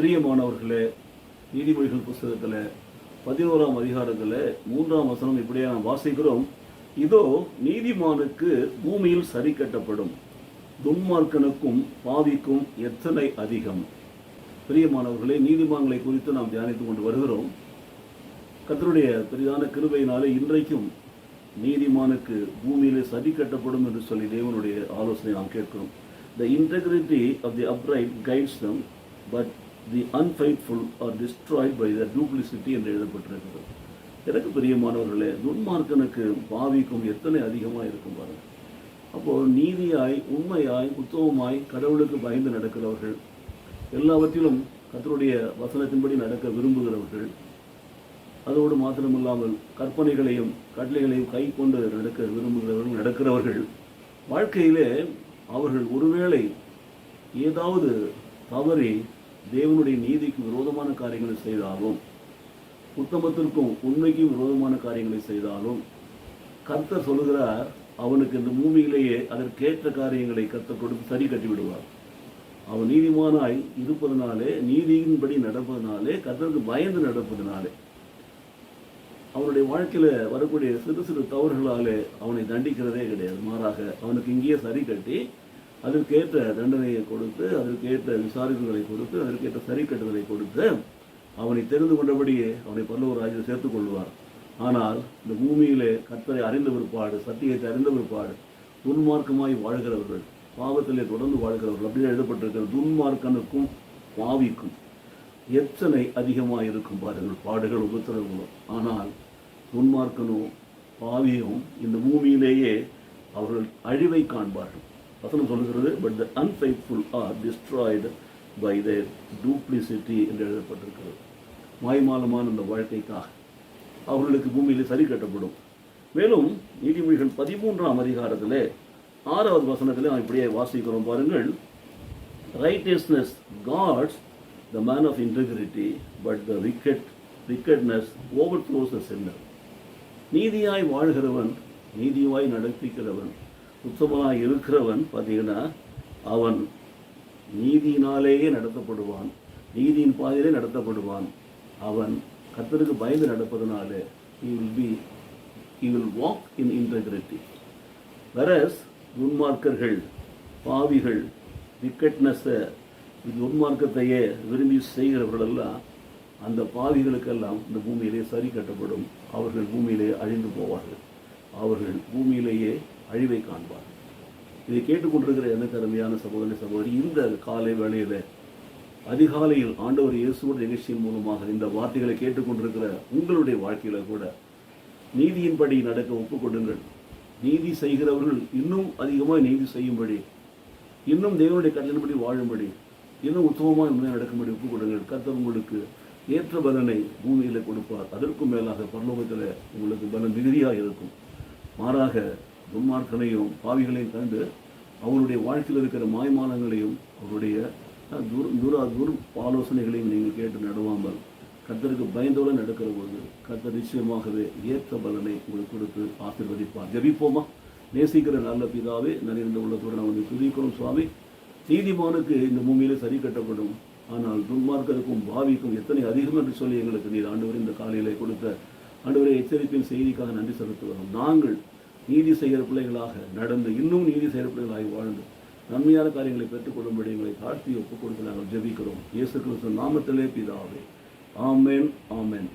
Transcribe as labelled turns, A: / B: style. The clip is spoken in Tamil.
A: பிரியமானவர்களே, நீதிமொழிகள் புஸ்தகத்தில் 11ஆம் அதிகாரத்தில் 3ஆம் வசனம் இப்படியே நாம் வாசிக்கிறோம். இதோ நீதிமானுக்கு பூமியில் சரி கட்டப்படும், துன்மார்க்கனுக்கும் பாவிக்கும் எத்தனை அதிகம். பிரியமானவர்களே, நீதிமான்களை குறித்து நாம் தியானித்துக் கொண்டு வருகிறோம். கர்த்தருடைய பெரிதான கிருபையினாலே இன்றைக்கும் நீதிமானுக்கு பூமியிலே சரி கட்டப்படும் என்று சொல்லி தேவனுடைய ஆலோசனை நாம் கேட்கிறோம். The integrity of the upright guides them, but the unfaithful are destroyed by their duplicity என்று எழுதப்பட்டிருக்கிறது. எனக்கு பிரியமானவர்களே, துன்மார்க்கனுக்கு பாவிக்கும் எத்தனை அதிகமாக இருக்கும் பாருங்க. அப்போது நீதியாய், உண்மையாய், உத்தமமாய், கடவுளுக்கு பயந்து நடக்கிறவர்கள், எல்லாவற்றிலும் கர்த்தருடைய வசனத்தின்படி நடக்க விரும்புகிறவர்கள், அதோடு மாத்திரமில்லாமல் கற்பனைகளையும் கட்டளைகளையும் கை கொண்டு நடக்க விரும்புகிறவர்கள், நடக்கிறவர்கள் வாழ்க்கையிலே அவர்கள் ஒருவேளை ஏதாவது தவறி தேவனுடைய நீதிக்கு விரோதமான காரியங்களை செய்தாலும், உத்தமத்திற்கும் உண்மைக்கும் விரோதமான காரியங்களை செய்தாலும், கர்த்தர் சொல்லுகிறார், அவனுக்கு இந்த பூமியிலேயே அதற்கேற்ற காரியங்களை கர்த்தர் கொடுத்து சரி கட்டி விடுவார். அவன் நீதிமானாய் இருப்பதனாலே, நீதியின்படி நடப்பதனாலே, கர்த்தருக்கு பயந்து நடப்பதனாலே, அவனுடைய வாழ்க்கையில் வரக்கூடிய சிறு சிறு தவறுகளாலே அவனை தண்டிக்கிறதே கிடையாது. மாறாக அவனுக்கு இங்கேயே சரி கட்டி அதற்கேற்ற தண்டனையை கொடுத்து, அதற்கேற்ற விசாரிப்புகளை கொடுத்து, அதற்கேற்ற சரி கட்டுதலை கொடுத்து அவனை தெரிந்து கொண்டபடியே அவனை பரலோக ராஜ்யத்தில் சேர்த்துக் கொள்வார். ஆனால் இந்த பூமியிலே கர்த்தரை அறிந்த பிற்பாடு, சத்தியத்தை அறிந்த பிற்பாடு துன்மார்க்கமாய் வாழ்கிறவர்கள், பாவத்திலே தொடர்ந்து வாழ்கிறவர்கள், அப்படியே எழுதப்பட்டிருக்கிற துன்மார்க்கனுக்கும் பாவிக்கும் எத்தனை அதிகமாக இருக்கும் பாருங்கள், பாடுகள், உபத்திரவங்களும். ஆனால் துன்மார்க்கனும் பாவியும் இந்த பூமியிலேயே அவர்கள் அழிவை காண்பார்கள். வசனம் சொல்லுகிறது, but the unfaithful are destroyed by their duplicity என்று எழுதப்பட்டிருக்கிறது. மாய்மாலமான அந்த வாழ்க்கைக்காக அவர்களுக்கு பூமியிலே சரி கட்டப்படும். மேலும் நீதிமொழிகள் 13ஆம் அதிகாரத்தில் 6வது வசனத்தில் நாம் இப்படியே வாசிக்கிறோம் பாருங்கள். Righteousness guards the man of integrity, but the wickedness overthrows the sinner. நீதியாய் வாழ்கிறவன், நீதியாய் நடப்பிக்கிறவன், உத்தமனாய் இருக்கிறவன் பார்த்தீங்கன்னா அவன் நீதியினாலேயே நடத்தப்படுவான், நீதியின் பாதையிலே நடத்தப்படுவான். அவன் கர்த்தருக்கு பயந்து நடப்பதனாலே he will walk in integrity. whereas துன்மார்க்கர்கள், பாவிகள், விக்கெட்னஸை, துன்மார்க்கத்தையே விரும்பி செய்கிறவர்களெல்லாம், அந்த பாவிகளுக்கெல்லாம் இந்த பூமியிலே சரி கட்டப்படும். அவர்கள் பூமியிலே அழிந்து போவார்கள், அவர்கள் பூமியிலேயே அழிவை காண்பார்கள். இதை கேட்டுக்கொண்டிருக்கிற எனக்கு அருமையான சகோதரி சகோதரி, இந்த காலை வேளையில் அதிகாலையில் ஆண்டவர் இயேசுவோட நிகழ்ச்சியின் மூலமாக இந்த வார்த்தைகளை கேட்டுக்கொண்டிருக்கிற உங்களுடைய வாழ்க்கையில கூட நீதியின்படி நடக்க ஒப்புக்கொடுங்கள். நீதி செய்கிறவர்கள் இன்னும் அதிகமாக நீதி செய்யும்படி, இன்னும் தேவனுடைய கட்டளையின்படி வாழும்படி, இன்னும் உத்தமமாக உண்மையாக நடக்கும்படி ஒப்புக் கொடுங்கள். கர்த்தர் உங்களுக்கு ஏற்ற பலனை பூமியில் கொடுப்பார். அதற்கும் மேலாக பரலோகத்தில் உங்களுக்கு பலன் மிகுதியாக இருக்கும். மாறாக துன்மார்க்கனையும் பாவிகளையும் கண்டு அவருடைய வாழ்க்கையில் இருக்கிற மாய்மாலங்களையும் அவருடைய துர் ஆலோசனைகளையும் நீங்கள் கேட்டு நடுவாமல் கர்த்தருக்கு பயந்தோடு நடக்கிற போது கர்த்தர் நிச்சயமாகவே ஏற்ற பலனை உங்களுக்கு கொடுத்து ஆசீர்வதிப்பார். ஜெபிப்போமா? நேசிக்கிற நல்ல பிதாவே, நலிந்த உள்ளத்தோடு நான் வந்து துதிக்கிறோம் சுவாமி. நீதிமானுக்கு இந்த பூமியிலே சரி கட்டப்படும், ஆனால் துன்மார்க்கருக்கும் பாவிக்கும் எத்தனை அதிகம் என்று சொல்லி எங்களுக்கு நீர் ஆண்டவர் இந்த காலையிலே கொடுத்த ஆண்டவரை எச்சரிப்பின் செய்திக்காக நன்றி செலுத்துகிறோம். நாங்கள் நீதி செய்கிற பிள்ளைகளாக நடந்து, இன்னும் நீதி செய்கிற பிள்ளைகளாக வாழ்ந்து நன்மையான காரியங்களை பெற்றுக்கொள்ளும்படி எங்களை தாழ்த்தி ஒப்புக் கொடுத்து நாங்கள் ஜெபிக்கிறோம். இயேசு கிறிஸ்து நாமத்திலே பிதாவே, ஆமென், ஆமென்.